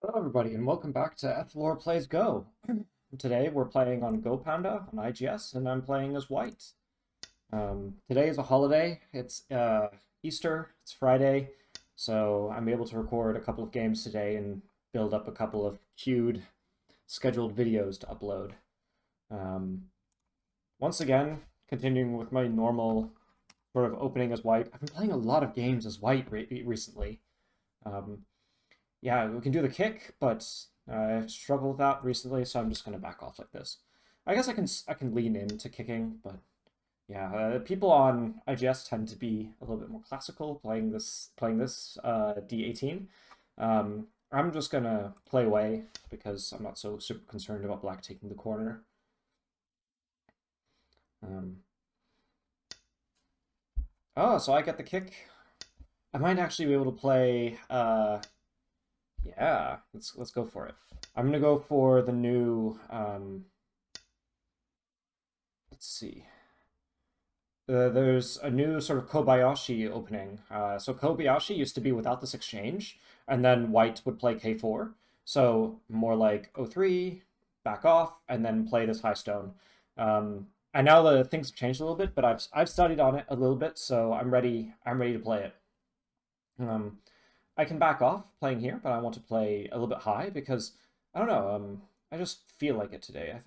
Hello, everybody, and welcome back to Ethlor Plays Go. Today we're playing on GoPanda on IGS, and I'm playing as White. Today is a holiday. It's Easter. It's Friday, so I'm able to record a couple of games today and build up a couple of queued, scheduled videos to upload. Um, Once again, continuing with my normal sort of opening as White. I've been playing a lot of games as White recently. Um, yeah, we can do the kick, but I've struggled with that recently, so I'm just gonna back off like this. I guess I can lean into kicking, but yeah, people on IGS tend to be a little bit more classical playing this D18. I'm just gonna play away because I'm not so super concerned about black taking the corner. Um, oh, so I get the kick. I might actually be able to play. Yeah, let's go for it. I'm gonna go for the new. Let's see. There's a new sort of Kobayashi opening. So Kobayashi used to be without this exchange, and then White would play K4. So more like O3, back off, and then play this high stone. And now the things have changed a little bit, but I've studied on it a little bit, so I'm ready. I'm ready to play it. Um, I can back off playing here, but I want to play a little bit high because I don't know. I just feel like it today. I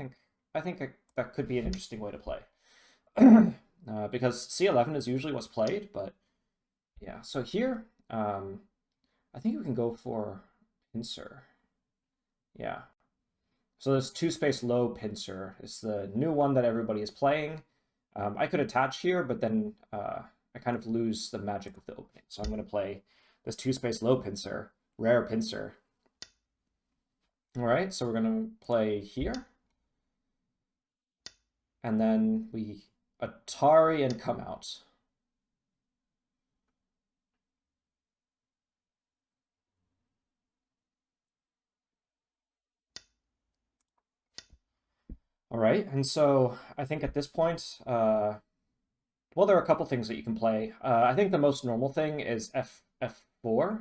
think that could be an interesting way to play. Because C11 is usually what's played, but yeah. So here, I think we can go for pincer. Yeah. So this two space low pincer is the new one that everybody is playing. I could attach here, but then I kind of lose the magic of the opening. So I'm going to play this two space low pincer, rare pincer. All right, so we're going to play here, and then we Atari and come out. All right, and so I think at this point, well, there are a couple things that you can play. I think the most normal thing is F4.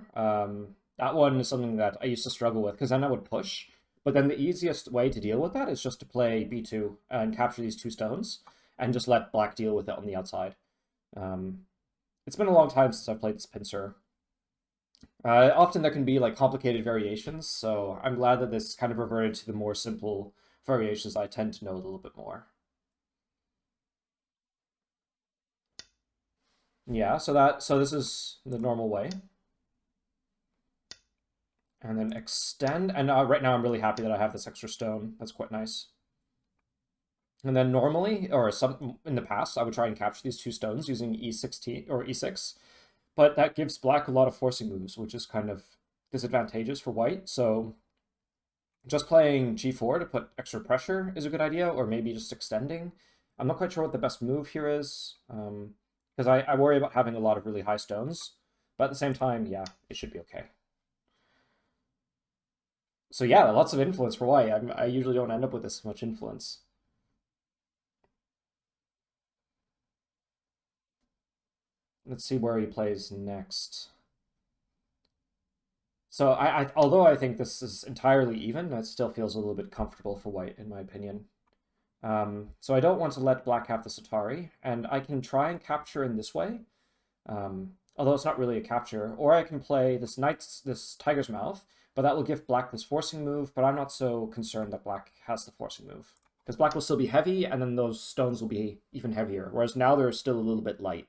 That one is something that I used to struggle with because then I would push. But then the easiest way to deal with that is just to play B2 and capture these two stones and just let black deal with it on the outside. Um, it's been a long time since I've played this pincer. Often there can be like complicated variations, so I'm glad that this kind of reverted to the more simple variations I tend to know a little bit more. Yeah, so this is the normal way. And then extend, and right now I'm really happy that I have this extra stone. That's quite nice. And then normally, or some in the past, I would try and capture these two stones using E16 or E6, but that gives black a lot of forcing moves, which is kind of disadvantageous for white. So just playing G4 to put extra pressure is a good idea, or maybe just extending. I'm not quite sure what the best move here is, because I worry about having a lot of really high stones, but at the same time, yeah, it should be okay. So yeah, lots of influence for white. I usually don't end up with this much influence. Let's see where he plays next. So although I think this is entirely even, it still feels a little bit comfortable for white, in my opinion. So I don't want to let black have the Atari, and I can try and capture in this way, although it's not really a capture. Or I can play this tiger's mouth, but that will give black this forcing move. But I'm not so concerned that black has the forcing move because black will still be heavy, and then those stones will be even heavier. Whereas now they're still a little bit light.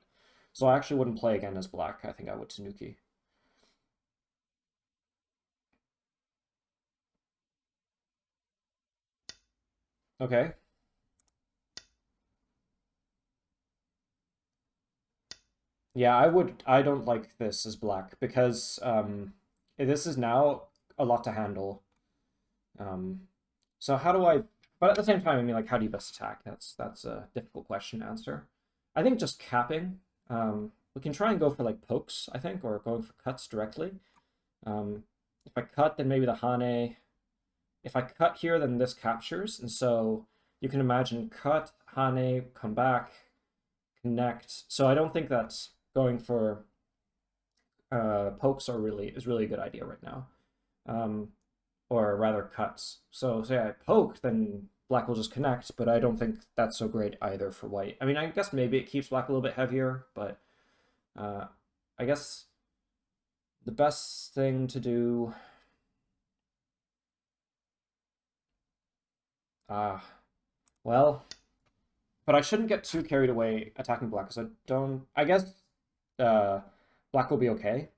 So I actually wouldn't play again as black. I think I would Tanuki. Okay. Yeah, I would. I don't like this as black because this is now a lot to handle. Um, so how do I? But at the same time, I mean, like, how do you best attack? That's a difficult question to answer. I think just capping. We can try and go for like pokes, I think, or going for cuts directly. Um, if I cut, then maybe the Hane. If I cut here, then this captures, and so you can imagine cut Hane, come back, connect. So I don't think that going for pokes is really a good idea right now. Um, or rather cuts. So say I poke, then black will just connect, but I don't think that's so great either for white. I mean, I guess maybe it keeps black a little bit heavier, but uh, I guess the best thing to do. Ah, well, but I shouldn't get too carried away attacking black because I don't. I guess uh, black will be okay,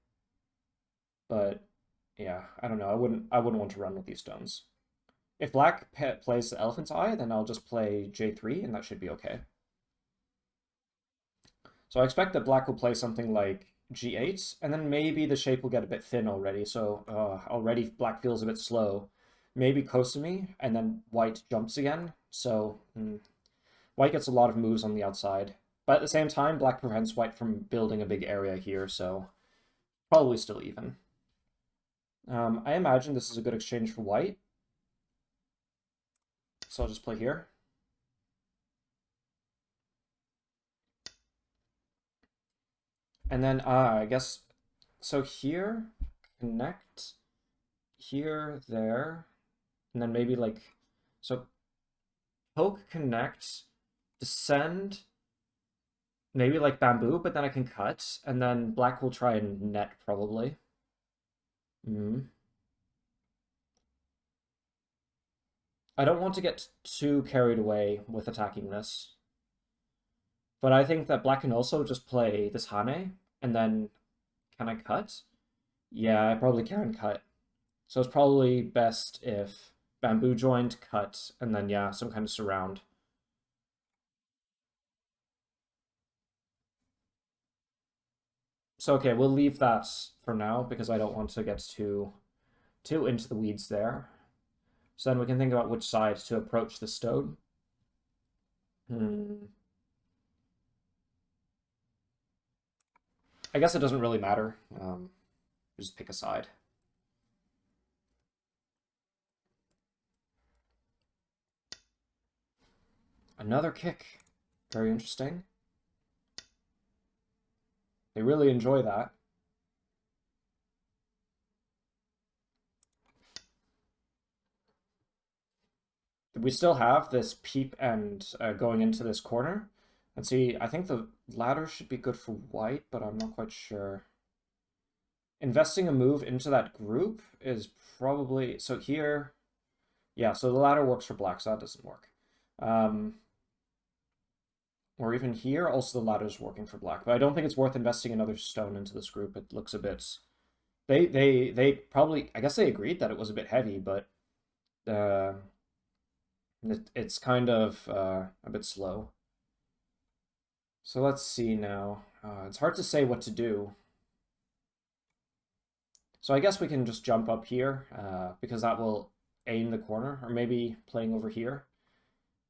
but yeah, I don't know. I wouldn't want to run with these stones. If black plays the elephant's eye, then I'll just play J3, and that should be okay. So I expect that black will play something like G8, and then maybe the shape will get a bit thin already. So already black feels a bit slow. Maybe Kossumi, and then white jumps again. So white gets a lot of moves on the outside. But at the same time, black prevents white from building a big area here, so probably still even. I imagine this is a good exchange for white. So I'll just play here. And then I guess, so here, connect, here, there, and then maybe like, so poke, connect, descend, maybe like bamboo, but then I can cut, and then black will try and net probably. Mm. I don't want to get too carried away with attacking this, but I think that black can also just play this Hane, and then can I cut? Yeah, I probably can cut. So it's probably best if bamboo joint, cut, and then yeah, some kind of surround. So okay, we'll leave that for now because I don't want to get too into the weeds there. So then we can think about which side to approach the stone. Hmm. I guess it doesn't really matter. Just pick a side. Another kick. Very interesting. They really enjoy that. We still have this peep and going into this corner. Let's see, I think the ladder should be good for white, but I'm not quite sure. Investing a move into that group is probably... So here... Yeah, so the ladder works for black, so that doesn't work. Or even here, also the ladder's working for black. But I don't think it's worth investing another stone into this group. It looks a bit... They probably... I guess they agreed that it was a bit heavy, but... it's kind of a bit slow. So let's see now. It's hard to say what to do. So I guess we can just jump up here because that will aim the corner, or maybe playing over here.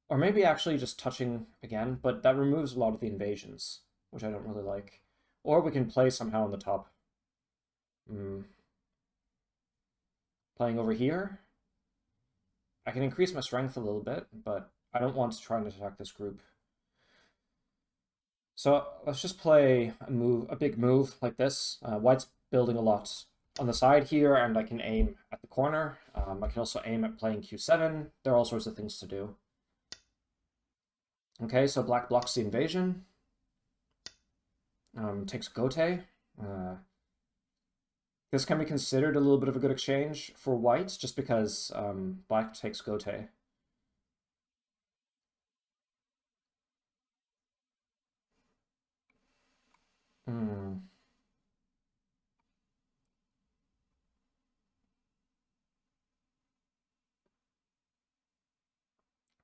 Or maybe actually just touching again, but that removes a lot of the invasions, which I don't really like. Or we can play somehow on the top. Playing over here. I can increase my strength a little bit, but I don't want to try and attack this group. So let's just play a big move like this. White's building a lot on the side here, and I can aim at the corner. I can also aim at playing Q7. There are all sorts of things to do. Okay, so black blocks the invasion. Takes Gote. This can be considered a little bit of a good exchange for white, just because black takes Gote. Hmm.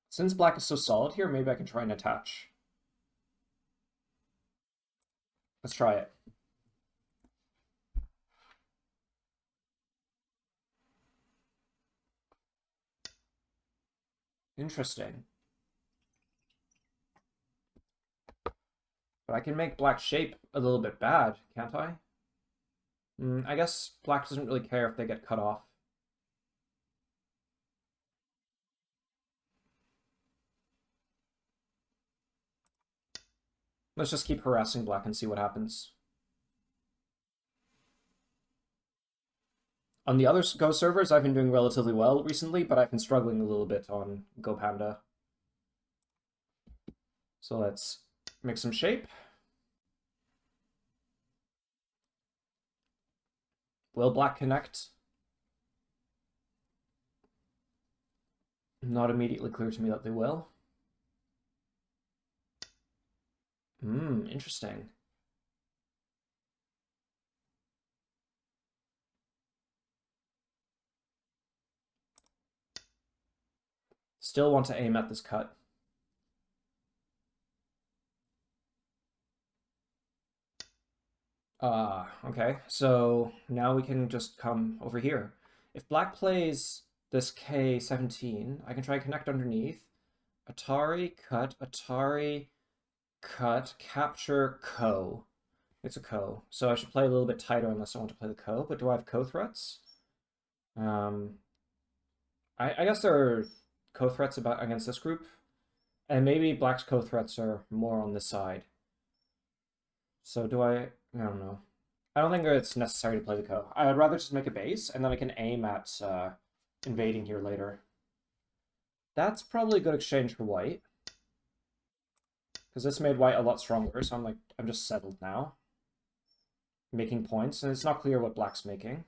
Since black is so solid here, maybe I can try and attach. Let's try it. Interesting. But I can make black shape a little bit bad, can't I? I guess black doesn't really care if they get cut off. Let's just keep harassing black and see what happens. On the other Go servers, I've been doing relatively well recently, but I've been struggling a little bit on GoPanda. So let's make some shape. Will black connect? Not immediately clear to me that they will. Interesting. Still want to aim at this cut. Okay. So now we can just come over here. If black plays this K17, I can try and connect underneath. Atari, cut, capture, ko. It's a ko. So I should play a little bit tighter unless I want to play the ko. But do I have ko threats? I guess there are ko threats against this group. And maybe black's ko threats are more on this side. So do I don't know. I don't think it's necessary to play the ko. I would rather just make a base, and then I can aim at invading here later. That's probably a good exchange for white. Because this made white a lot stronger, so I'm just settled now. Making points, and it's not clear what black's making.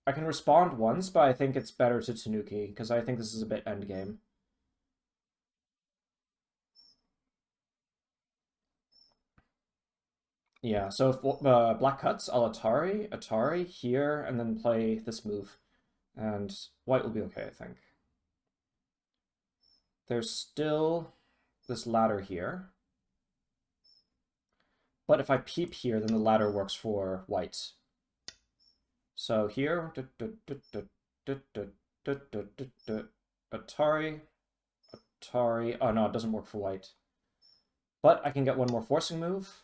I can respond once, but I think it's better to Tanuki, because I think this is a bit endgame. Yeah, so if black cuts, I'll Atari here, and then play this move. And white will be okay, I think. There's still this ladder here. But if I peep here, then the ladder works for white. So here, Atari. Oh no, it doesn't work for white. But I can get one more forcing move.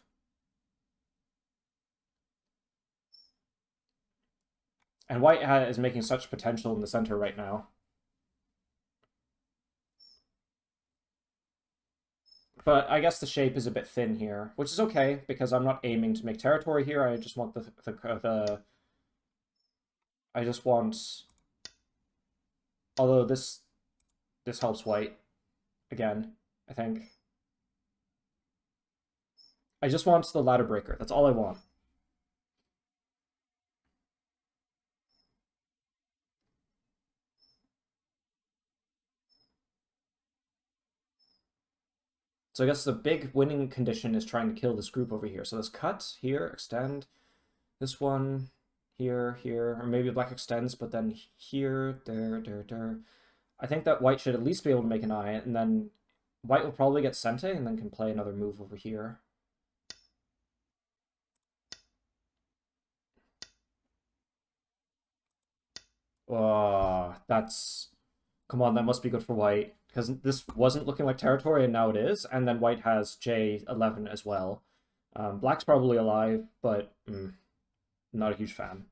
And white is making such potential in the center right now. But I guess the shape is a bit thin here, which is okay, because I'm not aiming to make territory here. I just want I just want... Although this helps white, again, I think. I just want the ladder breaker. That's all I want. So I guess the big winning condition is trying to kill this group over here. So this cut here, extend. This one here, or maybe black extends, but then here, there. I think that white should at least be able to make an eye, and then white will probably get Sente, and then can play another move over here. Oh, that's... Come on, that must be good for white. Because this wasn't looking like territory, and now it is. And then white has J11 as well. Black's probably alive, but not a huge fan.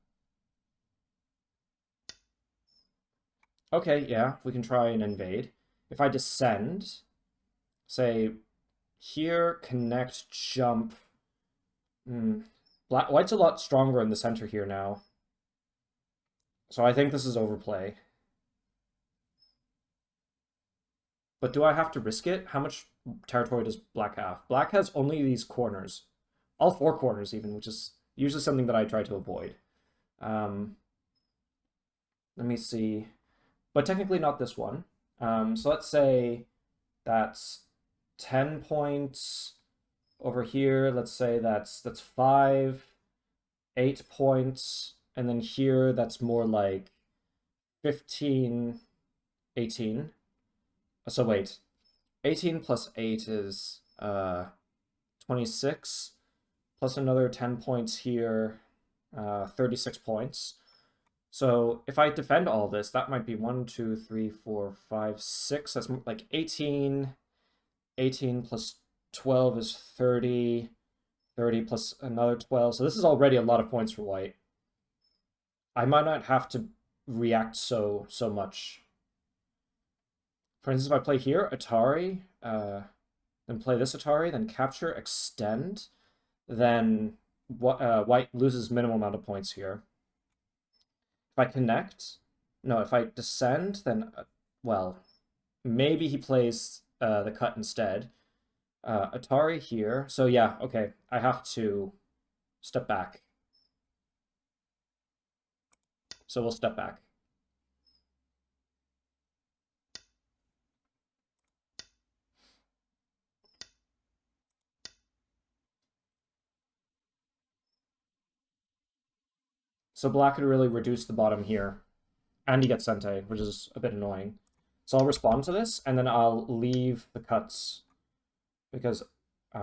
Okay, yeah, we can try and invade. If I descend, say, here, connect, jump. White's a lot stronger in the center here now. So I think this is overplay. But do I have to risk it? How much territory does black have? Black has only these corners. All four corners even, which is usually something that I try to avoid. Let me see. But technically not this one. So let's say that's 10 points over here. Let's say that's 5, 8 points. And then here that's more like 15, 18. So wait, 18 plus 8 is 26, plus another 10 points here, 36 points. So if I defend all this, that might be 1, 2, 3, 4, 5, 6. That's like 18. 18 plus 12 is 30. 30 plus another 12. So this is already a lot of points for white. I might not have to react so much. For instance, if I play here, Atari, then play this Atari, then capture, extend, then white loses minimal amount of points here. If I connect, no, if I descend, then, well, maybe he plays the cut instead. Atari here. So yeah, okay, I have to step back. So we'll step back. So black could really reduce the bottom here. And he gets Sente, which is a bit annoying. So I'll respond to this, and then I'll leave the cuts because I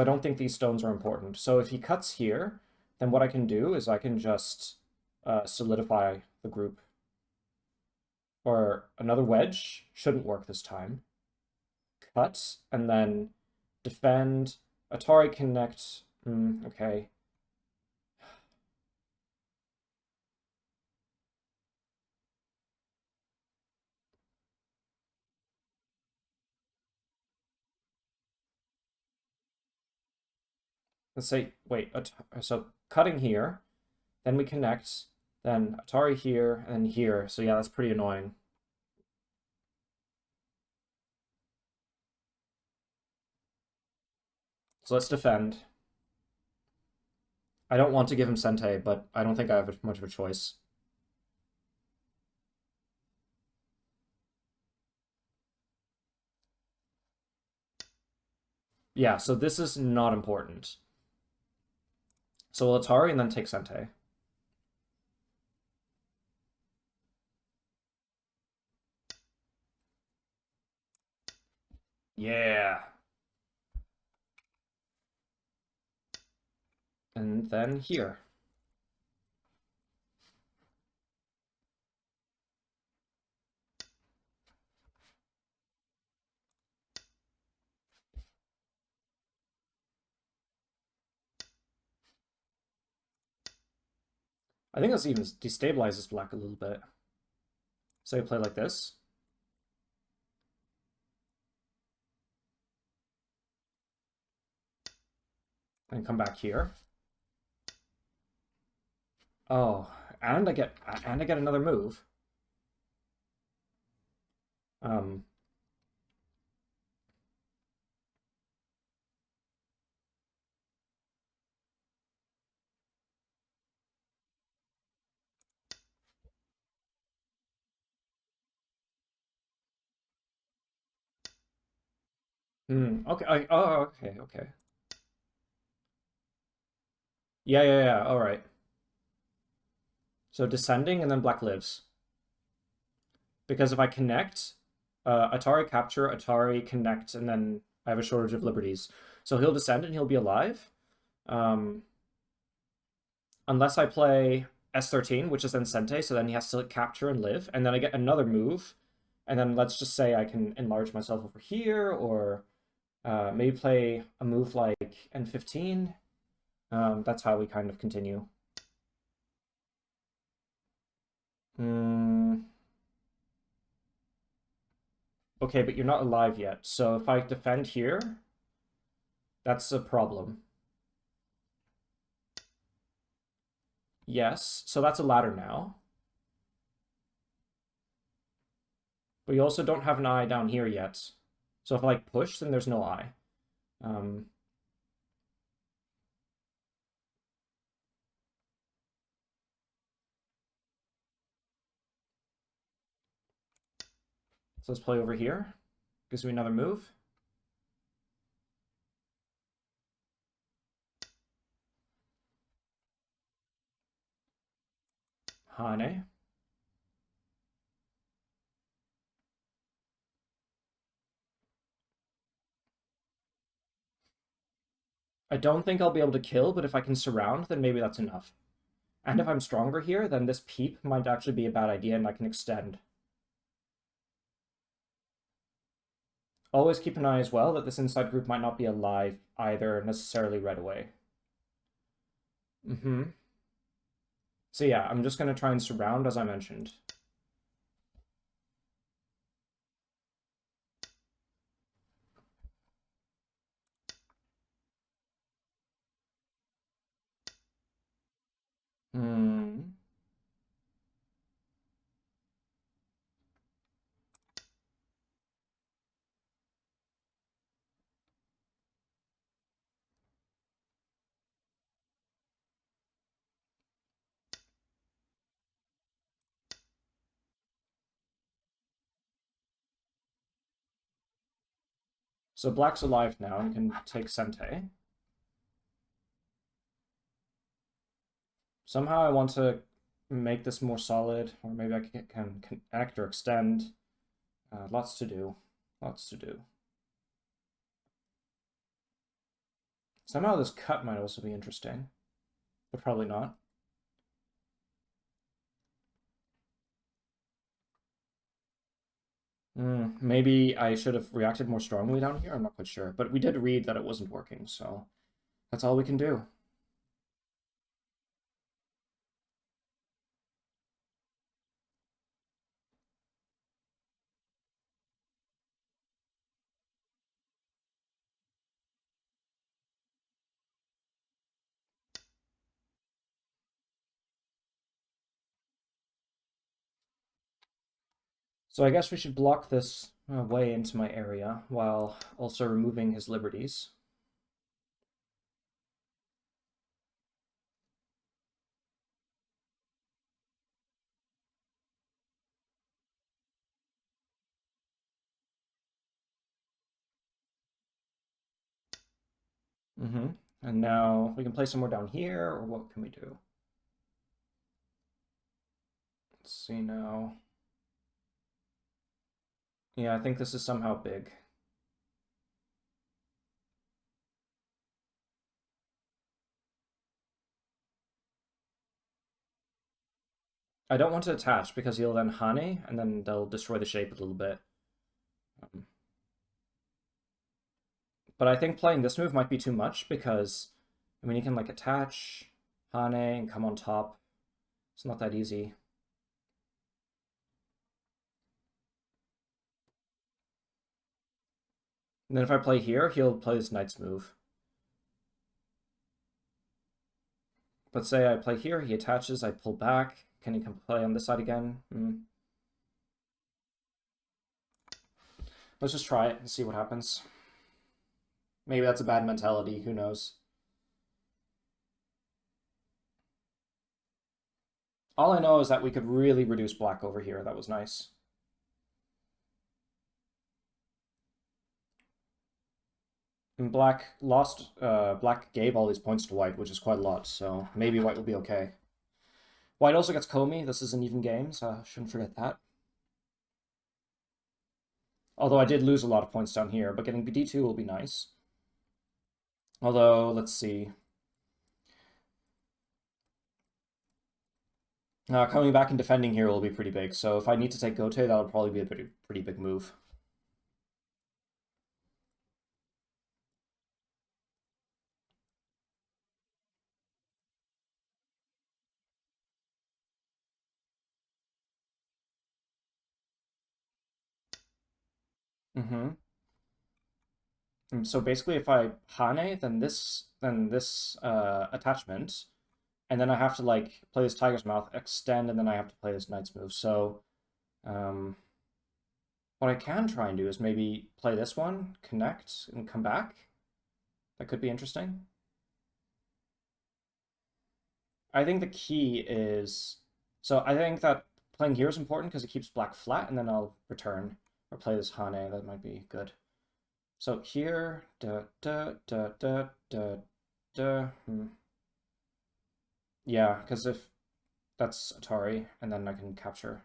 don't think these stones are important. So if he cuts here, then what I can do is I can just solidify the group. Or another wedge shouldn't work this time. Cut, and then defend. Atari connect. Okay. Let's say, wait, so cutting here, then we connect, then Atari here, and here. So yeah, that's pretty annoying. So let's defend. I don't want to give him Sente, but I don't think I have much of a choice. Yeah, so this is not important. So we'll Atari and then take Sente. Yeah. And then here. I think this even destabilizes black a little bit. So we play like this. And come back here. Oh, and I get another move. Um, okay. Oh, okay, okay. Yeah, yeah, yeah. All right. So descending and then black lives. Because if I connect, Atari capture, Atari connect, and then I have a shortage of liberties. So he'll descend and he'll be alive. Um, unless I play S13, which is then Sente, so then he has to capture and live, and then I get another move, and then let's just say I can enlarge myself over here, or maybe play a move like N15. That's how we kind of continue. Mm, okay, but you're not alive yet, so if I defend here, that's a problem. Yes, so that's a ladder now. But you also don't have an eye down here yet. So if I like push, then there's no eye. Um, so let's play over here. Gives me another move. Hane. I don't think I'll be able to kill, but if I can surround, then maybe that's enough. And if I'm stronger here, then this peep might actually be a bad idea and I can extend. Always keep an eye as well that this inside group might not be alive either necessarily right away. So yeah, I'm just going to try and surround as I mentioned. So black's alive now and can take Sente. Somehow I want to make this more solid, or maybe I can connect or extend. Lots to do. Lots to do. Somehow this cut might also be interesting, but probably not. Maybe I should have reacted more strongly down here. I'm not quite sure. But we did read that it wasn't working, so that's all we can do. So I guess we should block this way into my area while also removing his liberties. Mm-hmm. And now we can play somewhere down here, or what can we do? Let's see now. Yeah, I think this is somehow big. I don't want to attach because he'll then Hane, and then they'll destroy the shape a little bit. Um, but I think playing this move might be too much because, I mean, you can like attach Hane and come on top. It's not that easy. And then if I play here, he'll play his knight's move. But say I play here, he attaches, I pull back. Can he come play on this side again? Let's just try it and see what happens. Maybe that's a bad mentality, who knows? All I know is that we could really reduce black over here. That was nice. And black gave all these points to white, which is quite a lot, so maybe white will be okay. White also gets Comey. This is an even game, so I shouldn't forget that. Although I did lose a lot of points down here, but getting d2 will be nice. Although, let's see. Coming back and defending here will be pretty big, so if I need to take Gote, that would probably be a pretty big move. Mm-hmm. So basically, if I Hane, then this attachment, and then I have to like play this Tiger's Mouth, extend, and then I have to play this Knight's move. So, um, what I can try and do is maybe play this one, connect, and come back. That could be interesting. I think the key is, so I think that playing here is important because it keeps black flat, and then I'll return or play this Hane. That might be good. So here, da da da da da da. Yeah, because if that's Atari, and then I can capture.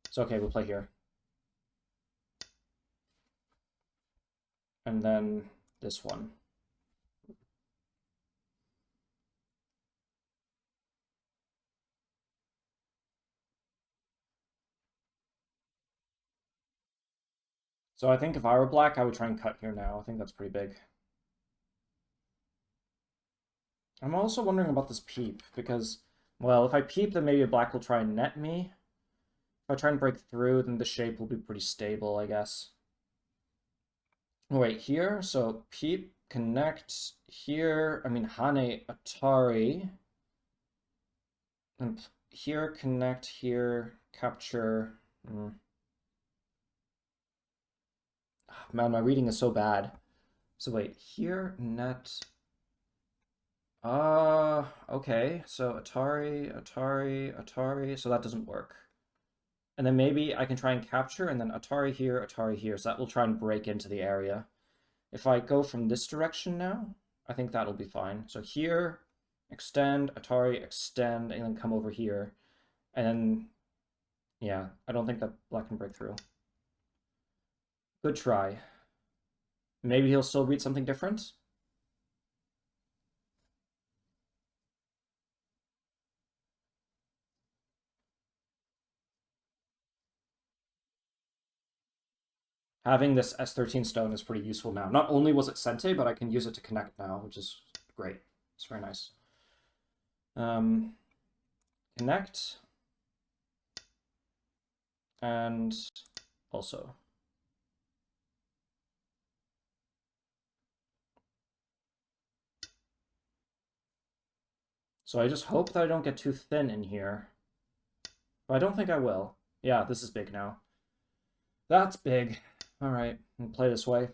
So okay, we'll play here. And then this one. So I think if I were black, I would try and cut here now. I think that's pretty big. I'm also wondering about this peep, because, well, if I peep, then maybe black will try and net me. If I try and break through, then the shape will be pretty stable, I guess. Oh, wait, here? So peep, connect, here, I mean, Hane, Atari. And here, connect, here, capture. Man, my reading is so bad. So wait, here, net. Okay. So Atari, Atari, Atari. So that doesn't work. And then maybe I can try and capture, and then Atari here, so that will try and break into the area. If I go from this direction now, I think that'll be fine. So here, extend, Atari, extend, and then come over here. And then, yeah, I don't think that black can break through. Good try. Maybe he'll still read something different. Having this S13 stone is pretty useful now. Not only was it Sente, but I can use it to connect now, which is great. It's very nice. Connect. And also. So I just hope that I don't get too thin in here. But I don't think I will. Yeah, this is big now. That's big. All right, I'll play this way.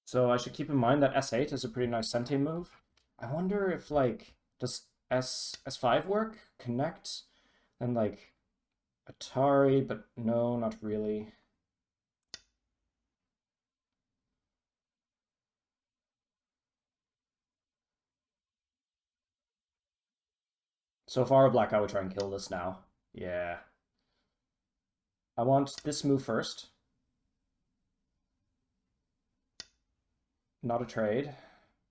So I should keep in mind that S8 is a pretty nice Sente move. I wonder if, like, does S5 work? Connect? Then, like, Atari, but no, not really. So far, Black, I would try and kill this now. Yeah. I want this move first. Not a trade.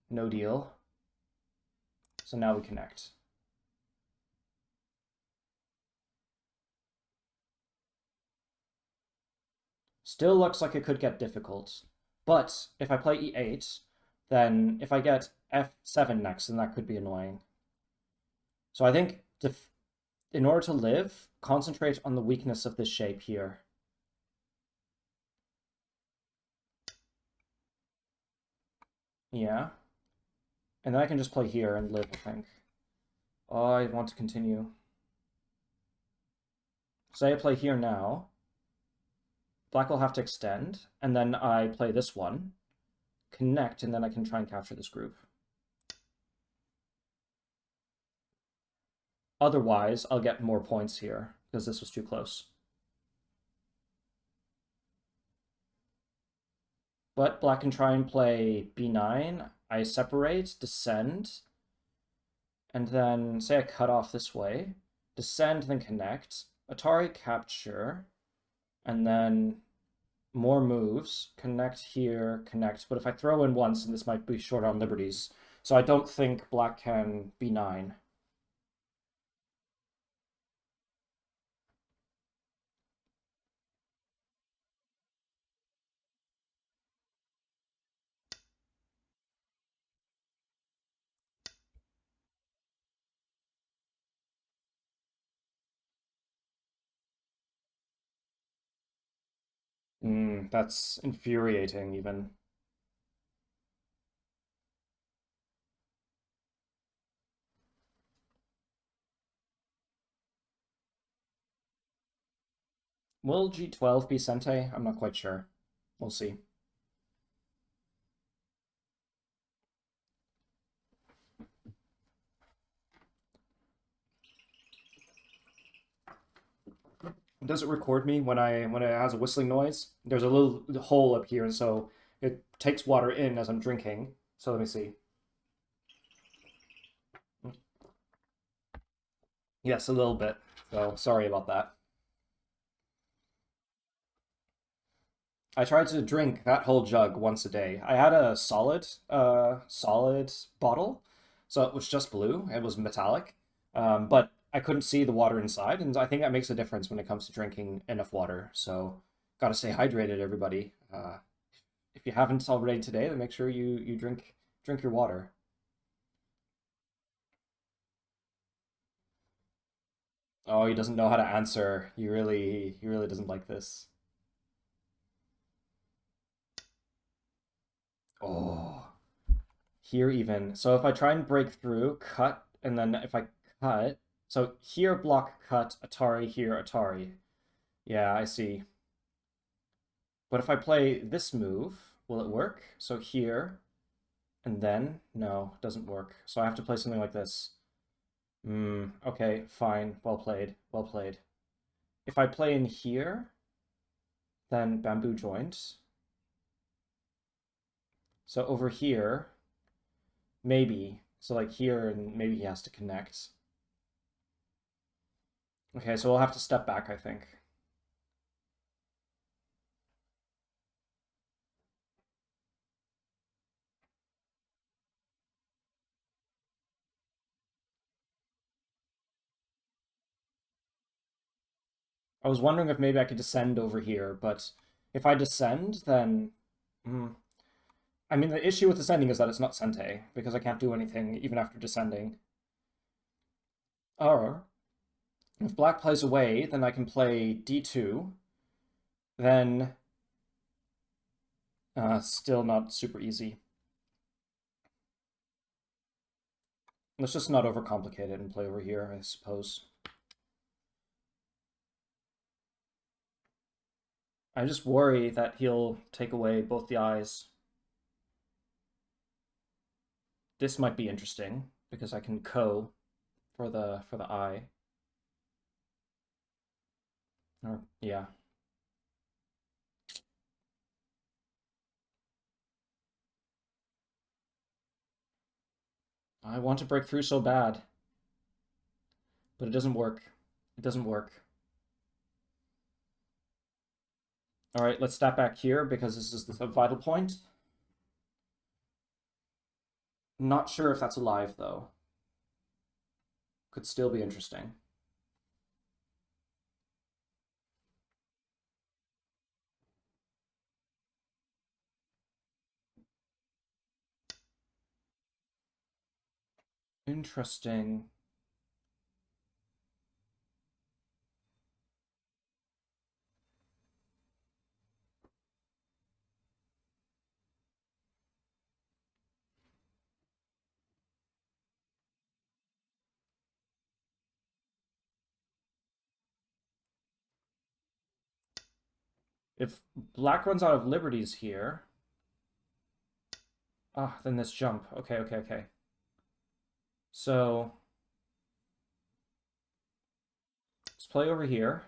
No deal. So now we connect. Still looks like it could get difficult. But if I play e8, then if I get f7 next, then that could be annoying. So I think in order to live, concentrate on the weakness of this shape here. Yeah. And then I can just play here and live, I think. Oh, I want to continue. Say I play here now. Black will have to extend, and then I play this one, connect, and then I can try and capture this group. Otherwise, I'll get more points here, because this was too close. But black can try and play b9. I separate, descend, and then say I cut off this way, descend, then connect, Atari capture, and then more moves, connect here, connect. But if I throw in once, and this might be short on liberties, so I don't think black can b9. That's infuriating, even. Will G12 be Sente? I'm not quite sure. We'll see. Does it record me when it has a whistling noise? There's a little hole up here, and so it takes water in as I'm drinking. So let me see. Yes, a little bit. So sorry about that. I tried to drink that whole jug once a day. I had a solid bottle, so it was just blue. It was metallic, but I couldn't see the water inside, and I think that makes a difference when it comes to drinking enough water. So, gotta stay hydrated, everybody. If you haven't already today, then make sure you drink your water. Oh, he doesn't know how to answer. He really doesn't like this. Oh. Here even. So if I try and break through, cut, and then if I cut, So here block cut, Atari, here Atari. Yeah, I see. But if I play this move, will it work? So here, and then? No, it doesn't work. So I have to play something like this. Okay, fine. Well played. Well played. If I play in here, then bamboo joint. So over here, maybe. So like here, and maybe he has to connect. Okay, so we'll have to step back, I think. I was wondering if maybe I could descend over here, but if I descend, then... Mm, I mean, the issue with descending is that it's not Sente, because I can't do anything even after descending. Or, if black plays away, then I can play d2, then... still not super easy. Let's just not overcomplicate it and play over here, I suppose. I just worry that he'll take away both the eyes. This might be interesting, because I can ko for the eye. Or, yeah. I want to break through so bad, but it doesn't work. It doesn't work. All right, let's step back here because this is the vital point. Not sure if that's alive, though. Could still be interesting. Interesting. If black runs out of liberties here... Ah, then this jump. Okay, okay, okay. So... let's play over here.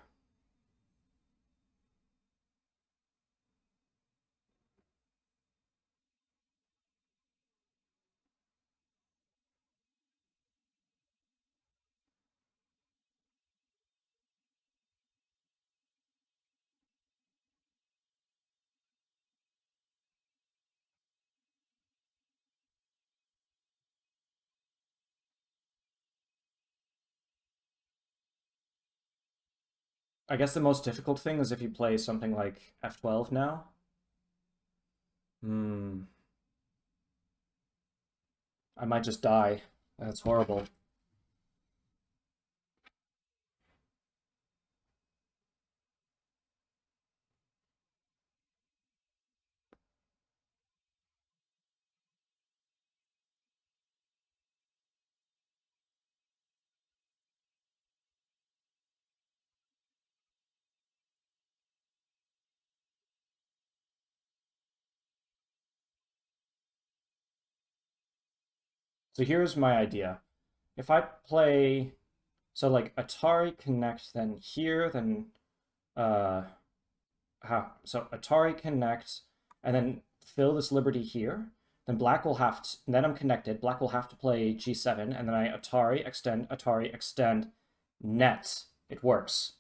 I guess the most difficult thing is if you play something like f12 now. Hmm. I might just die. That's horrible. So here's my idea. If I play... so like Atari Connect, then here, then... Uh, so Atari Connect, and then fill this liberty here. Then black will have to... then I'm connected. Black will have to play g7, and then I Atari, extend, net. It works.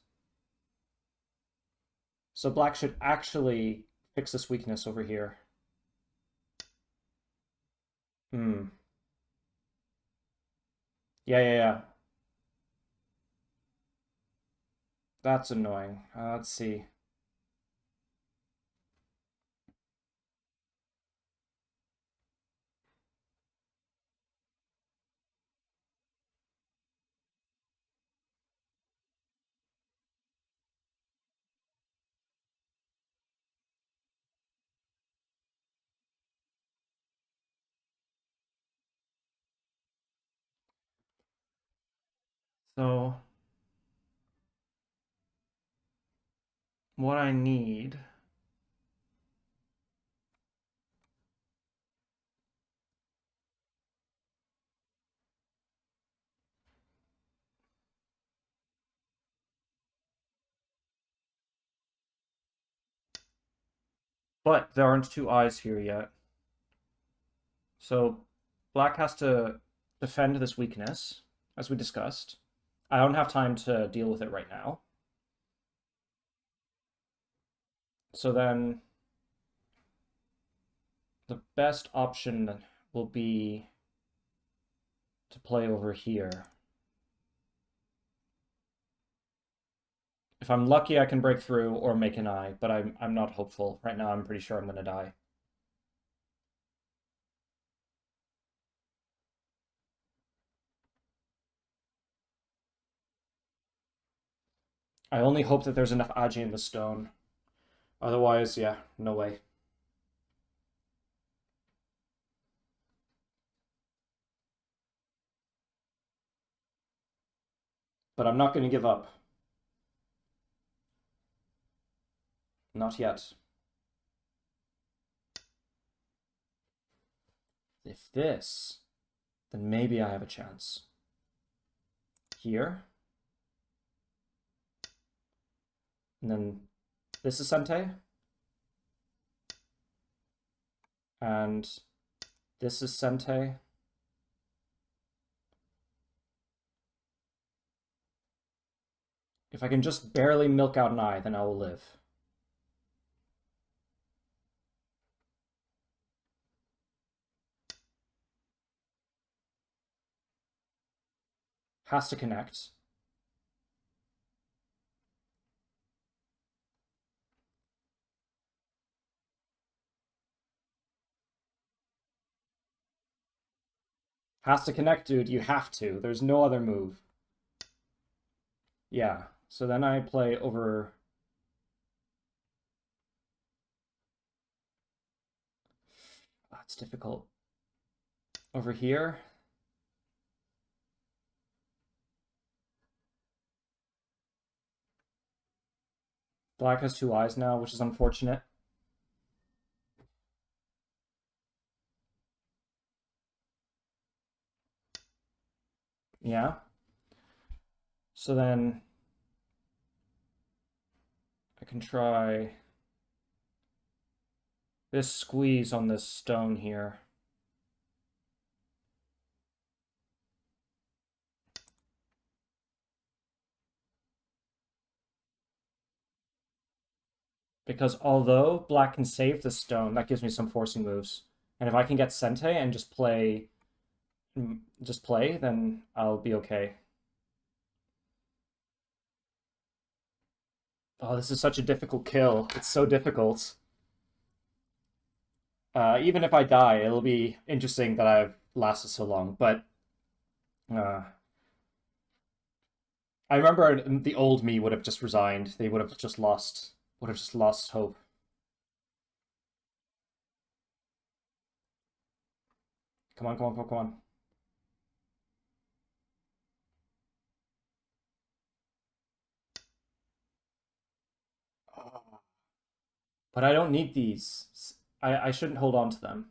So black should actually fix this weakness over here. Hmm. Yeah, yeah, yeah. That's annoying. Let's see. So what I need, but there aren't two eyes here yet. So black has to defend this weakness, as we discussed. I don't have time to deal with it right now. So then the best option will be to play over here. If I'm lucky, I can break through or make an eye, but I'm not hopeful. Right now, I'm pretty sure I'm going to die. I only hope that there's enough Agi in the stone. Otherwise, yeah, no way. But I'm not going to give up. Not yet. If this, then maybe I have a chance. Here. And then this is Sente. And this is Sente. If I can just barely milk out an eye, then I will live. Has to connect. Has to connect, dude. You have to. There's no other move. Yeah. So then I play over... Oh, it's difficult. Over here. Black has two eyes now, which is unfortunate. Yeah. So then I can try this squeeze on this stone here. Because although black can save the stone, that gives me some forcing moves. And if I can get Sente and just play, then I'll be okay. Oh, this is such a difficult kill. It's so difficult. Even if I die, it'll be interesting that I've lasted so long. But uh, I remember the old me would have just resigned. They would have just lost hope. Come on, come on, come on, come on. Oh. But I don't need these. I shouldn't hold on to them.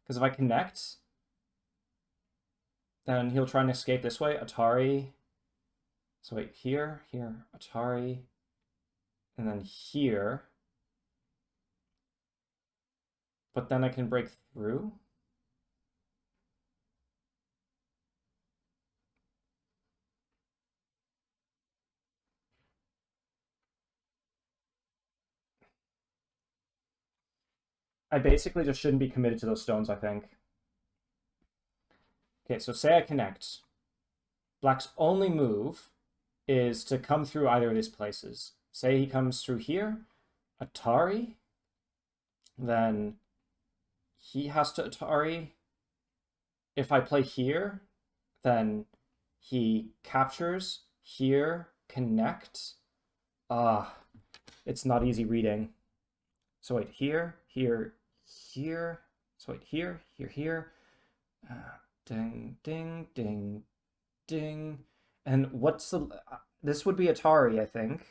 Because if I connect, then he'll try and escape this way. Atari. So wait, here, here, Atari. And then here. But then I can break through. I basically just shouldn't be committed to those stones, I think. Okay, so say I connect. Black's only move is to come through either of these places. Say he comes through here, Atari, then he has to Atari. If I play here, then he captures here, connect. Ah, it's not easy reading. So wait, here, here, here. So wait, here, here, here. Ding, ding, ding, ding. And what's the... This would be Atari, I think,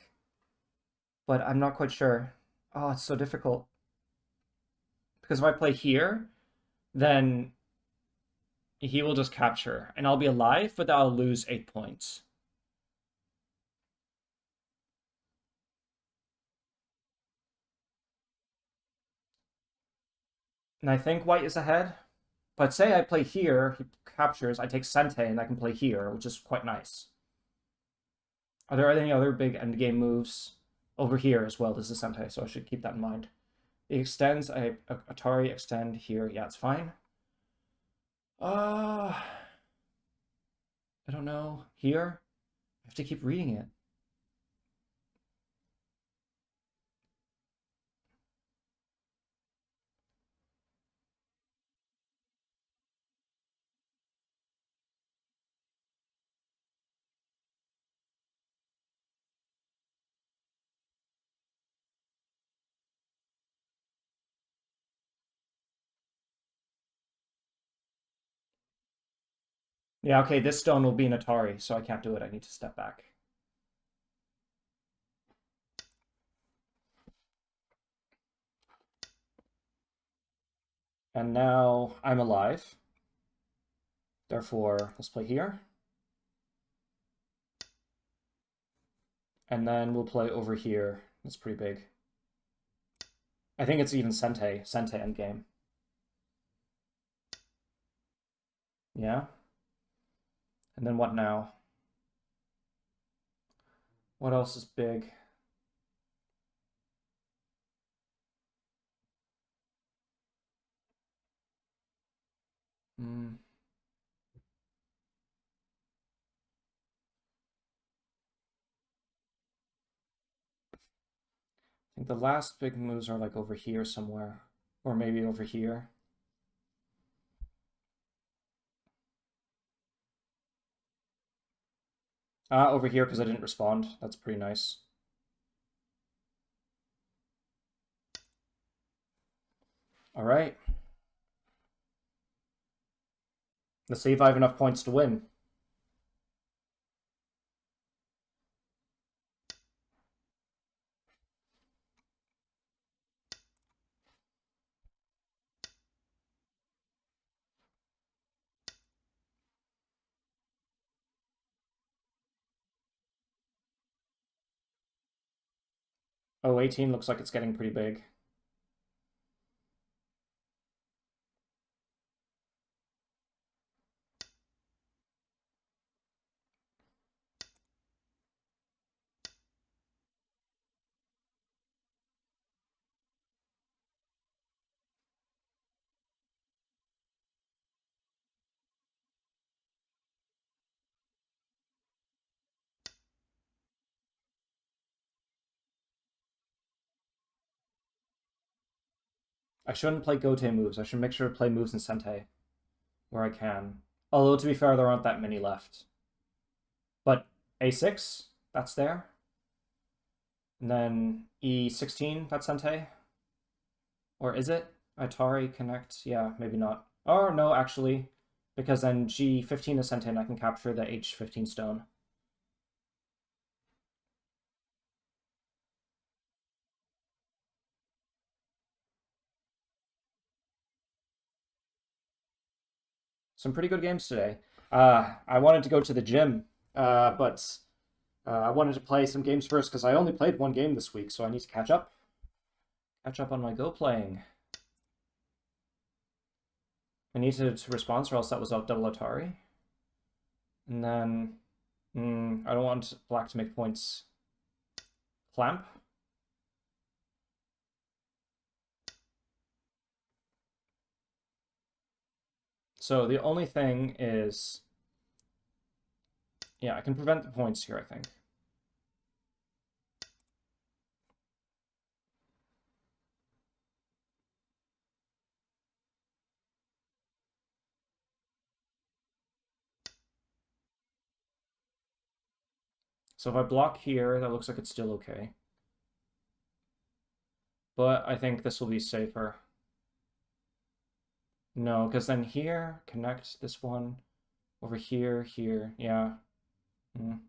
but I'm not quite sure. Oh, it's so difficult. Because if I play here, then he will just capture, and I'll be alive, but I'll lose 8 points. And I think white is ahead. But say I play here, he captures, I take Sente, and I can play here, which is quite nice. Are there any other big endgame moves over here as well as the Sente? So I should keep that in mind. It extends, Atari extend here. Yeah, it's fine. I don't know. Here? I have to keep reading it. Yeah, okay, this stone will be an Atari, so I can't do it. I need to step back. And now I'm alive. Therefore, let's play here. And then we'll play over here. That's pretty big. I think it's even Sente endgame. Yeah? And then what now? What else is big? Hmm. I think the last big moves are like over here somewhere. Or maybe over here. Over here because I didn't respond. That's pretty nice. All right. Let's see if I have enough points to win. Oh, 18 looks like it's getting pretty big. I shouldn't play Gote moves. I should make sure to play moves in Sente where I can. Although, to be fair, there aren't that many left. But A6, that's there. And then E16, that's Sente. Or is it? Atari Connect? Yeah, maybe not. Or no, actually. Because then G15 is Sente and I can capture the H15 stone. Some pretty good games today. I wanted to go to the gym, but I wanted to play some games first because I only played one game this week, so I need to catch up. Catch up on my Go playing. I need to respond, or else that was out double Atari. And then I don't want black to make points. Clamp. So the only thing is, yeah, I can prevent the points here, I think. So if I block here, that looks like it's still okay. But I think this will be safer. No, because then here, connect this one over here, here, yeah. Mm.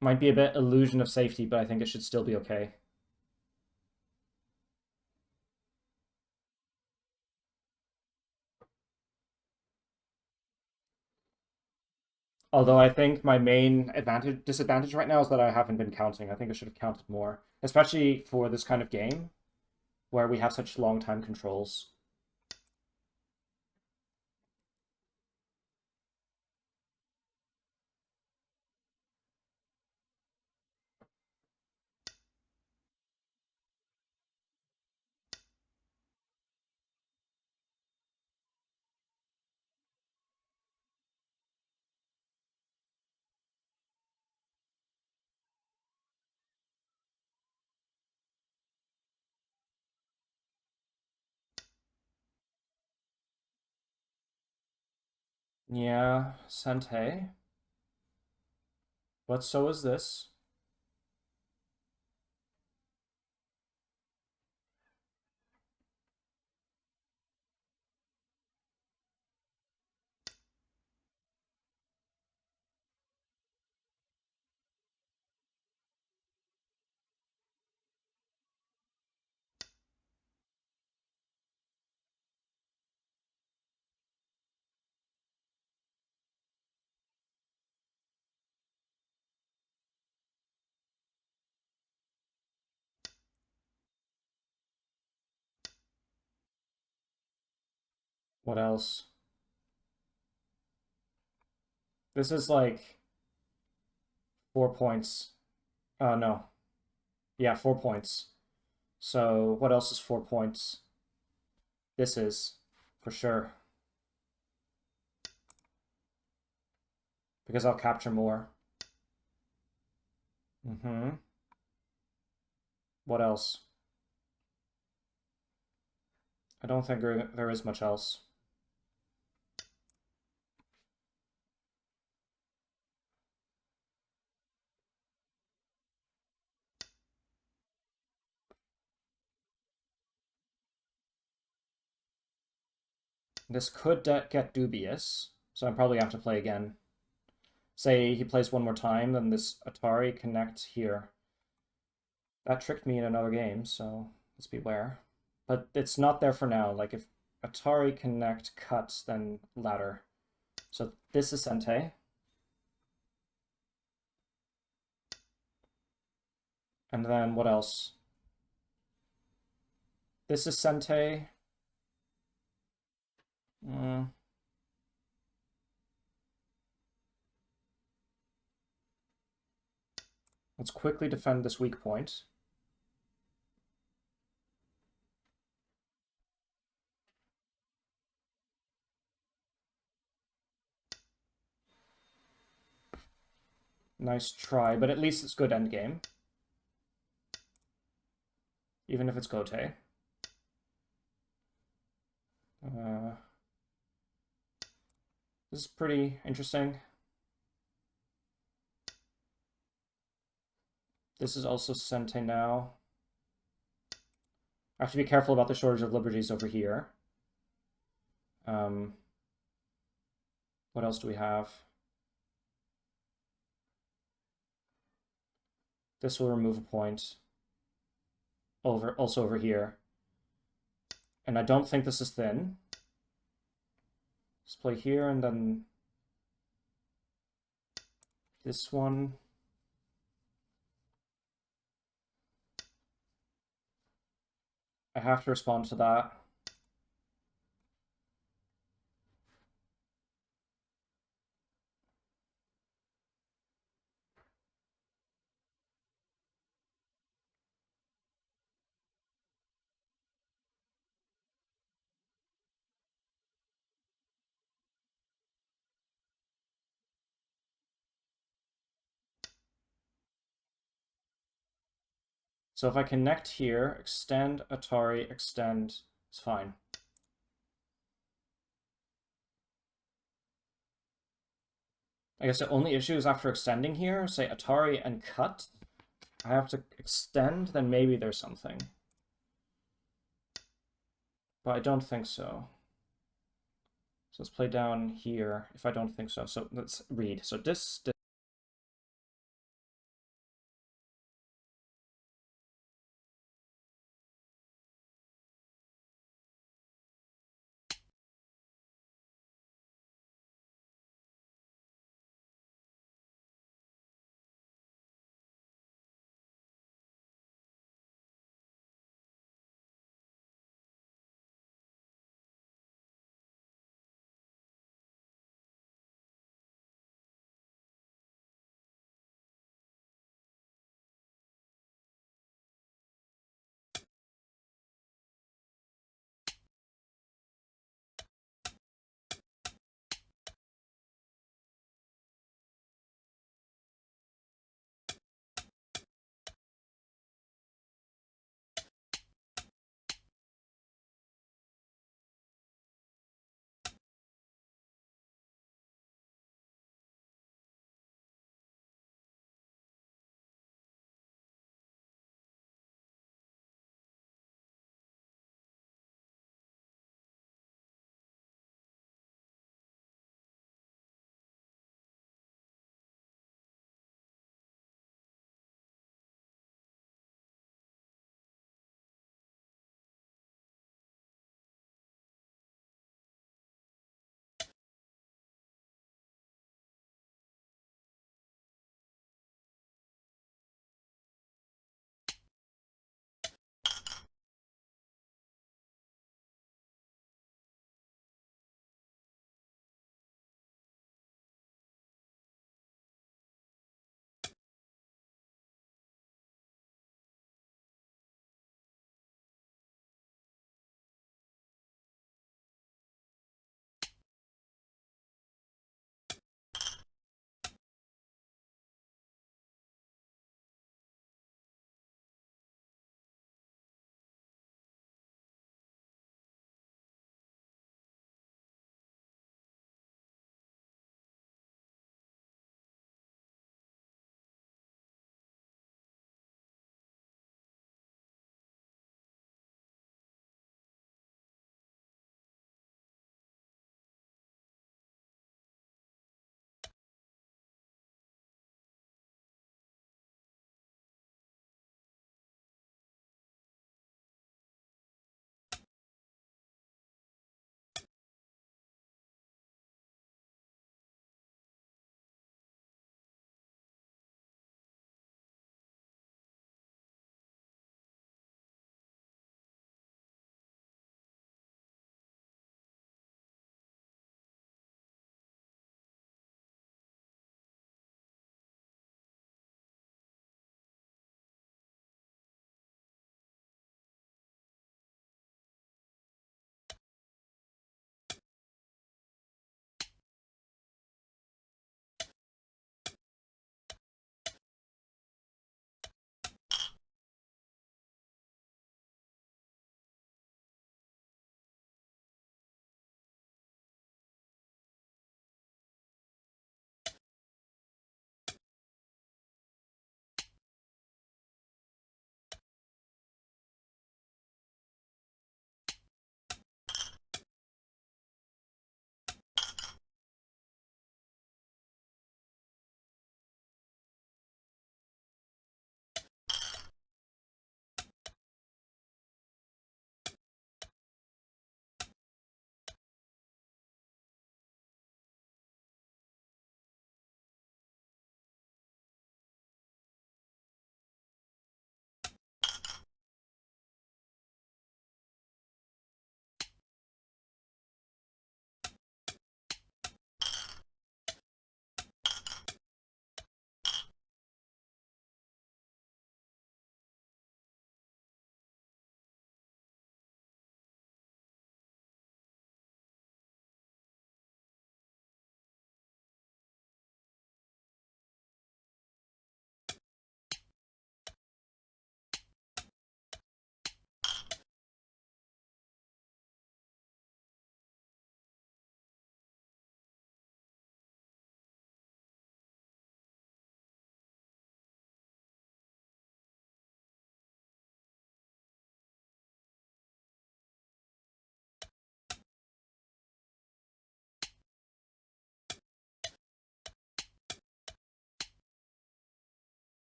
Might be a bit illusion of safety, but I think it should still be okay. Although I think my main disadvantage right now is that I haven't been counting. I think I should have counted more, especially for this kind of game where we have such long time controls. Yeah, Sente. But so is this. What else? This is like 4 points. No. Yeah, 4 points. So what else is 4 points? This is, for sure. Because I'll capture more. Mm-hmm. What else? I don't think there is much else. This could get dubious, so I probably have to play again. Say he plays one more time, then this Atari connects here. That tricked me in another game, so let's beware. But it's not there for now. Like if Atari connect cuts, then ladder. So this is Sente. And then what else? This is Sente. Mm. Let's quickly defend this weak point. Nice try, but at least it's good endgame. Even if it's Gote. This is pretty interesting. This is also Sente now. I have to be careful about the shortage of liberties over here. What else do we have? This will remove a point. Also over here. And I don't think this is thin. Let's play here and then this one. I have to respond to that. So if I connect here, extend, Atari, extend, it's fine. I guess the only issue is after extending here, say Atari and cut, I have to extend, then maybe there's something. but I don't think so. So let's play down here if I don't think so. So let's read. So dis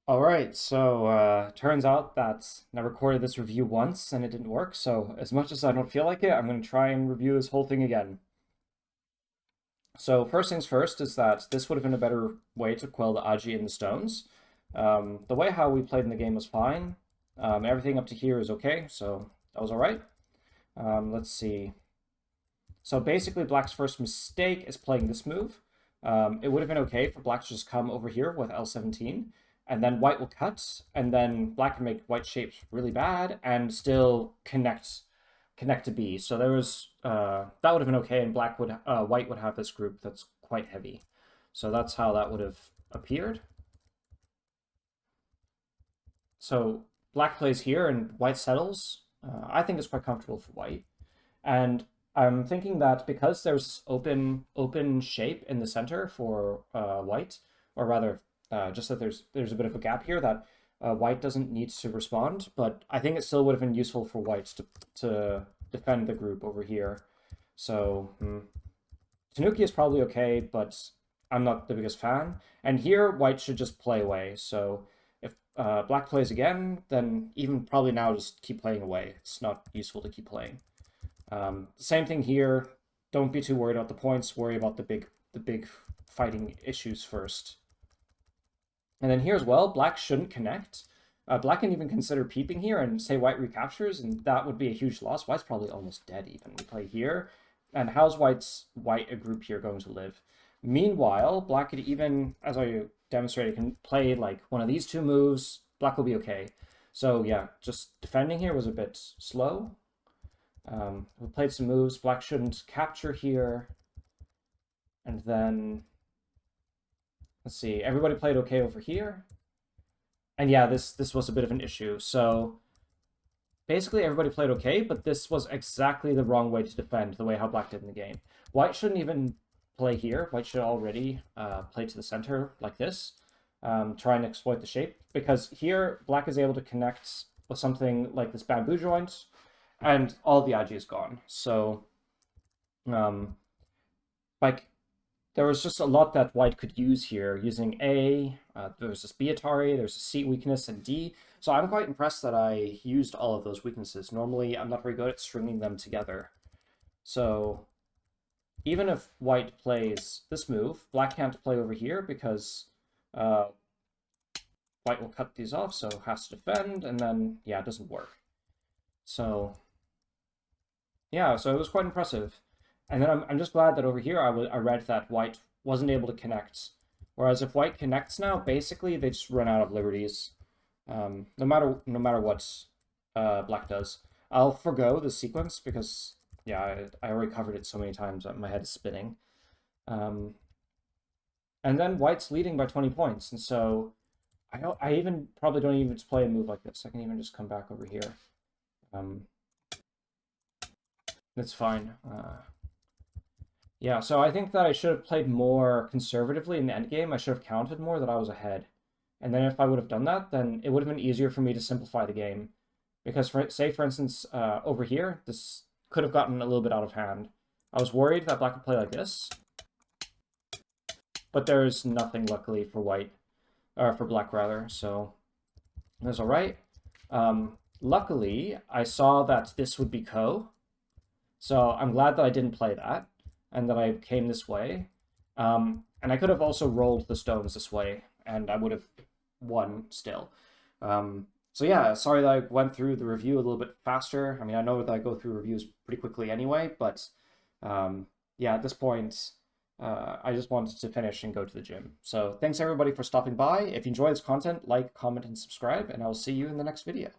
All right, so turns out that I recorded this review once and it didn't work. So as much as I don't feel like it, I'm going to try and review this whole thing again. So first things first is that this would have been a better way to quell the Agi in the stones. The way how we played in the game was fine. Everything up to here is okay, so that was all right. Let's see. So basically, Black's first mistake is playing this move. It would have been okay for Black to just come over here with L17, and then White will cut, and then Black can make White shapes really bad and still connect to B. So there was that would have been okay, and White would have this group that's quite heavy. So that's how that would have appeared. So Black plays here, and White settles. I think it's quite comfortable for White. And I'm thinking that because there's open shape in the center for White, or rather, just that there's a bit of a gap here that White doesn't need to respond. But I think it still would have been useful for White to defend the group over here. So Tanuki is probably okay, but I'm not the biggest fan. And here, White should just play away. So if Black plays again, then even probably now just keep playing away. It's not useful to keep playing. Same thing here. Don't be too worried about the points. Worry about the big fighting issues first. And then here as well, Black shouldn't connect. Black can even consider peeping here and say White recaptures, and that would be a huge loss. White's probably almost dead even. We play here, and how's White a group here going to live? Meanwhile, Black could even, as I demonstrated, can play like one of these two moves. Black will be okay. So yeah, just defending here was a bit slow. We played some moves. Black shouldn't capture here. And then, let's see, everybody played okay over here. And yeah, this was a bit of an issue. So basically everybody played okay, but this was exactly the wrong way to defend, the way how Black did in the game. White shouldn't even play here. White should already play to the center like this, try and exploit the shape. Because here, Black is able to connect with something like this bamboo joint, and all the Agi is gone. So, like, there was just a lot that White could use here, using A, there's this B Atari, there's a C weakness, and D. So I'm quite impressed that I used all of those weaknesses. Normally, I'm not very good at stringing them together. So even if White plays this move, Black can't play over here because White will cut these off, so has to defend, and then, yeah, it doesn't work. So yeah, so it was quite impressive. And then I'm just glad that over here I read that White wasn't able to connect. Whereas if White connects now, basically they just run out of liberties. No matter what Black does. I'll forgo the sequence because, yeah, I already covered it so many times that my head is spinning. And then White's leading by 20 points. And so I even probably don't even play a move like this. I can even just come back over here. That's fine. Yeah, so I think that I should have played more conservatively in the end game. I should have counted more that I was ahead. And then if I would have done that, then it would have been easier for me to simplify the game. Because, say, for instance, over here, this could have gotten a little bit out of hand. I was worried that Black would play like this. But there's nothing, luckily, for White. Or for Black, rather, so that's all right. Luckily, I saw that this would be Ko. So I'm glad that I didn't play that, and that I came this way. And I could have also rolled the stones this way, and I would have won still. So yeah, sorry that I went through the review a little bit faster. I mean, I know that I go through reviews pretty quickly anyway, but yeah, at this point, I just wanted to finish and go to the gym. So thanks everybody for stopping by. If you enjoy this content, like, comment, and subscribe, and I will see you in the next video.